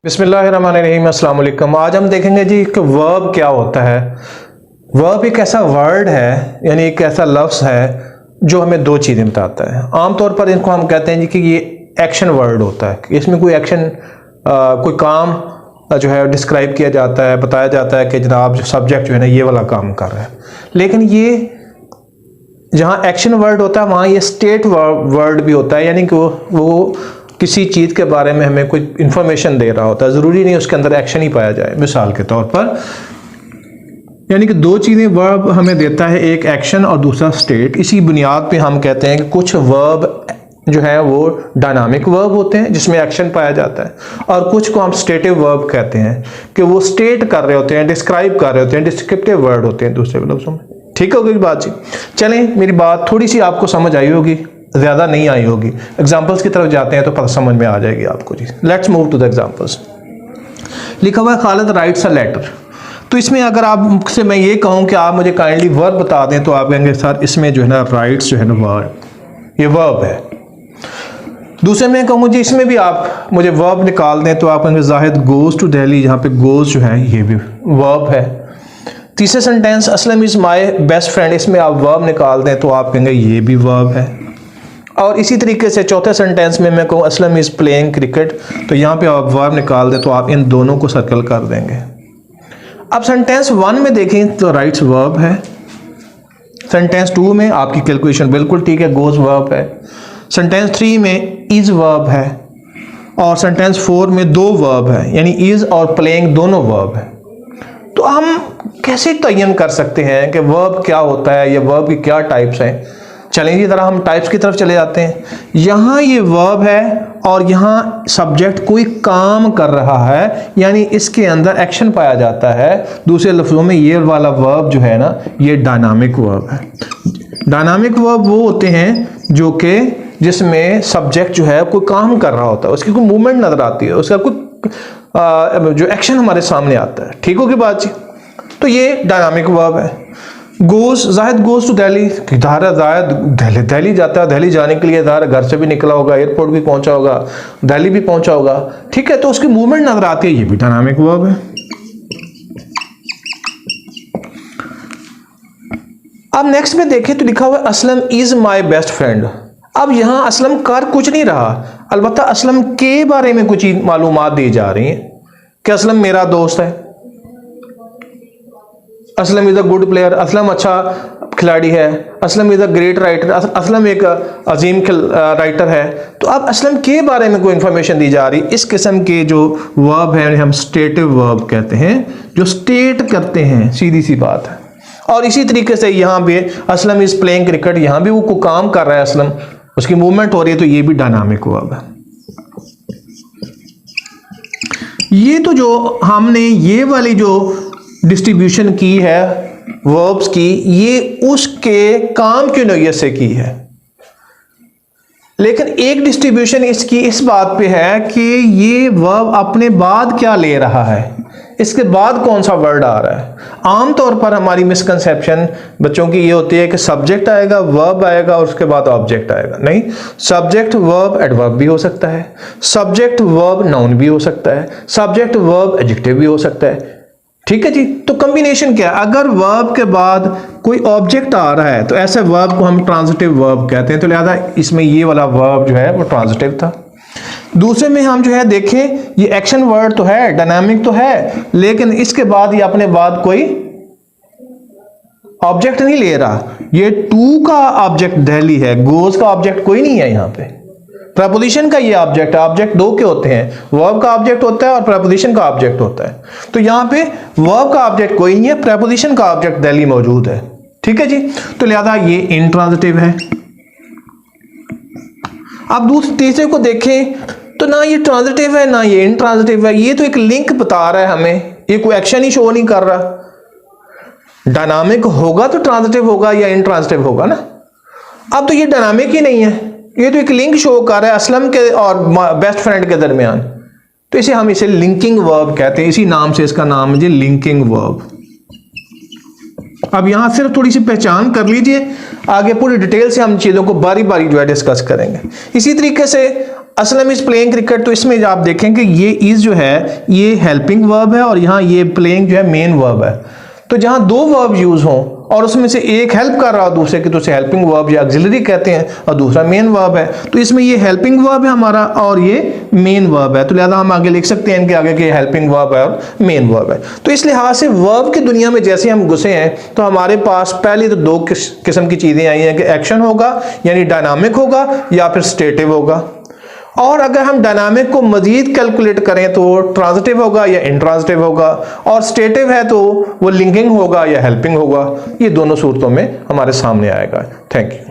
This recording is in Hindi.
बिस्मिल्लाहिर्रहमानिर्रहीम, अस्सलाम वालेकुम। आज हम देखेंगे जी कि वर्ब क्या होता है। वर्ब एक ऐसा वर्ड है, यानी एक ऐसा लफ्ज़ है जो हमें दो चीज़ें बताता है। आमतौर पर इनको हम कहते हैं जी कि ये एक्शन वर्ड होता है, इसमें कोई एक्शन कोई काम जो है डिस्क्राइब किया जाता है, बताया जाता है कि जनाब जो सब्जेक्ट जो है ना ये वाला काम कर रहा है। लेकिन ये जहाँ एक्शन वर्ड होता है वहाँ ये स्टेट वर्ड भी होता है, यानी कि वो किसी चीज़ के बारे में हमें कोई इंफॉर्मेशन दे रहा होता है, ज़रूरी नहीं उसके अंदर एक्शन ही पाया जाए। मिसाल के तौर पर यानी कि दो चीज़ें वर्ब हमें देता है, एक एक्शन और दूसरा स्टेट। इसी बुनियाद पे हम कहते हैं कि कुछ वर्ब जो है वो डायनामिक वर्ब होते हैं जिसमें एक्शन पाया जाता है, और कुछ को हम स्टेटिव वर्ब कहते हैं कि वो स्टेट कर रहे होते हैं, डिस्क्राइब कर रहे होते हैं, डिस्क्रिप्टिव वर्ड होते हैं दूसरे लफ्ज़ों में। ठीक हो गई बात जी। चलें, मेरी बात थोड़ी सी आपको समझ आई होगी, ज़्यादा नहीं आई होगी। एग्जाम्पल्स की तरफ जाते हैं तो पता समझ में आ जाएगी आपको जी। Let's move to the examples. लिखा हुआ है खालिद राइट्स अ लेटर। तो इसमें अगर आपसे मैं ये कहूँ कि आप मुझे काइंडली वर्ब बता दें तो आप कहेंगे सर इसमें जो है ना राइट्स जो है ना वर्ब, ये वर्ब है। दूसरे में कहूँ जी इसमें भी आप मुझे वर्ब निकाल दें तो आप कहेंगे जाहिद गोज़ टू दिल्ली, यहाँ पे गोज़ जो है ये भी वर्ब है। तीसरे sentence Aslam is my best friend, इसमें आप वर्ब निकाल दें तो आप कहेंगे ये भी वर्ब है। और इसी तरीके से चौथे सेंटेंस में मैं कहूँ असलम इज़ प्लेइंग क्रिकेट, तो यहाँ पे आप वर्ब निकाल दें तो आप इन दोनों को सर्कल कर देंगे। अब सेंटेंस 1 में देखें तो राइट्स वर्ब है। सेंटेंस 2 में आपकी कैलकुलेशन बिल्कुल ठीक है, गोज़ वर्ब है। सेंटेंस 3 में इज़ वर्ब है, और सेंटेंस 4 में दो वर्ब है, यानी इज़ और प्लेइंग दोनों वर्ब है। तो हम कैसे तयन कर सकते हैं कि वर्ब क्या होता है या वर्ब की क्या टाइप्स हैं? चलें जी, ज़रा हम टाइप्स की तरफ चले जाते हैं। यहाँ ये वर्ब है और यहाँ सब्जेक्ट कोई काम कर रहा है, यानी इसके अंदर एक्शन पाया जाता है। दूसरे लफ्ज़ों में ये वाला वर्ब जो है ना ये डायनामिक वर्ब है। डायनामिक वर्ब वो होते हैं जो कि जिसमें सब्जेक्ट जो है कोई काम कर रहा होता है, उसकी कोई मूवमेंट नज़र आती है, उसका कोई जो एक्शन हमारे सामने आता है। ठीक होगी बात जी। तो ये डायनामिक वर्ब है। Goes, Zahid goes to Delhi, Zahid Delhi जाता है, दिल्ली जाने के लिए घर से भी निकला होगा, एयरपोर्ट भी पहुंचा होगा, दिल्ली भी पहुंचा होगा। ठीक है, तो उसकी मूवमेंट नजर आती है, ये भी डायनामिक वर्ब है। अब नेक्स्ट में देखें तो लिखा हुआ है Aslam is my best friend. अब यहां असलम कर कुछ नहीं रहा, अलबत्ता असलम के बारे में कुछ मालूमात दी जा रही हैं कि असलम मेरा दोस्त है, Aslam is a good player, Aslam अच्छा खिलाड़ी है, Aslam is a great writer, Aslam एक अजीम राइटर है। तो अब असलम के बारे में कोई इंफॉर्मेशन दी जा रही। इस किस्म के जो वर्ब हैं हम स्टेटिव वर्ब कहते हैं, जो स्टेट करते हैं, सीधी सी बात है। और इसी तरीके से यहाँ पे असलम इज़ प्लेइंग क्रिकेट, यहाँ भी वो कोई काम कर रहा है, असलम उसकी मूवमेंट हो रही है, तो ये भी डायनामिक वर्ब है। ये तो जो हमने ये वाली जो डिस्ट्रीब्यूशन की है वर्ब्स की, ये उसके काम की नौयत से की है। लेकिन एक डिस्ट्रीब्यूशन इसकी इस बात पे है कि ये वर्ब अपने बाद क्या ले रहा है, इसके बाद कौन सा वर्ड आ रहा है। आमतौर पर हमारी मिसकंसेप्शन बच्चों की ये होती है कि सब्जेक्ट आएगा, वर्ब आएगा और उसके बाद ऑब्जेक्ट आएगा। नहीं, सब्जेक्ट वर्ब एडवर्ब भी हो सकता है, सब्जेक्ट वर्ब नाउन भी हो सकता है, सब्जेक्ट वर्ब एडजेक्टिव भी हो सकता है। ठीक है जी। तो कॉम्बिनेशन क्या है? अगर वर्ब के बाद कोई ऑब्जेक्ट आ रहा है तो ऐसे वर्ब को हम ट्रांजिटिव वर्ब कहते हैं, तो लिहाजा इसमें ये वाला वर्ब जो है वो ट्रांजिटिव था। दूसरे में हम जो है देखें, ये एक्शन वर्ड तो है, डायनामिक तो है, लेकिन इसके बाद ये अपने बाद कोई ऑब्जेक्ट नहीं ले रहा। ये टू का ऑब्जेक्ट दिल्ली है, गोज़ का ऑब्जेक्ट कोई नहीं है। यहाँ पे प्रपोजिशन का ये ऑब्जेक्ट है। ऑब्जेक्ट दो के होते हैं, वर्ब का ऑब्जेक्ट होता है और प्रपोजिशन का ऑब्जेक्ट होता है। तो यहाँ पे वर्ब का ऑब्जेक्ट कोई नहीं है, प्रपोजिशन का ऑब्जेक्ट दिल्ली मौजूद है। ठीक है जी। तो लिहाजा ये इंट्रांजिटिव है। अब तीसरे को देखें तो ना ये ट्रांजिटिव है ना ये इंट्रांजिटिव है, ये तो एक लिंक बता रहा है हमें, ये कोई एक्शन ही शो नहीं कर रहा। डायनामिक होगा तो ट्रांजिटिव होगा या इंट्रांजिटिव होगा ना। अब तो ये डायनामिक ही नहीं है, ये तो एक लिंक शो कर रहा है असलम के और बेस्ट फ्रेंड के दरमियान, तो हम इसे लिंकिंग वर्ब कहते हैं। इसी नाम से इसका नाम है जी लिंकिंग वर्ब। अब यहां सिर्फ थोड़ी सी पहचान कर लीजिए, आगे पूरी डिटेल से हम चीज़ों को बारी बारी जो है डिस्कस करेंगे। इसी तरीके से असलम इज प्लेइंग क्रिकेट, तो इसमें आप देखेंगे ये इज जो है ये हेल्पिंग वर्ब है और यहाँ ये प्लेइंग जो है मेन वर्ब है। तो जहां दो वर्ब यूज हों और उसमें से एक हेल्प कर रहा हो दूसरे की तो उसे हेल्पिंग वर्ब या ऑक्सिलरी कहते हैं और दूसरा मेन वर्ब है। तो इसमें ये हेल्पिंग वर्ब है हमारा और ये मेन वर्ब है, तो लिहाजा हम आगे लिख सकते हैं इनके आगे कि हेल्पिंग वर्ब है और मेन वर्ब है। तो इस लिहाज से वर्ब की दुनिया में जैसे हम घुसे हैं तो हमारे पास पहले तो दो किस्म की चीजें आई हैं कि एक्शन होगा यानी डायनामिक होगा या फिर स्टेटिव होगा। और अगर हम डायनामिक को मजीद कैलकुलेट करें तो ट्रांजिटिव होगा या इंट्रांजिटिव होगा, और स्टेटिव है तो वो लिंकिंग होगा या हेल्पिंग होगा। ये दोनों सूरतों में हमारे सामने आएगा। Thank you.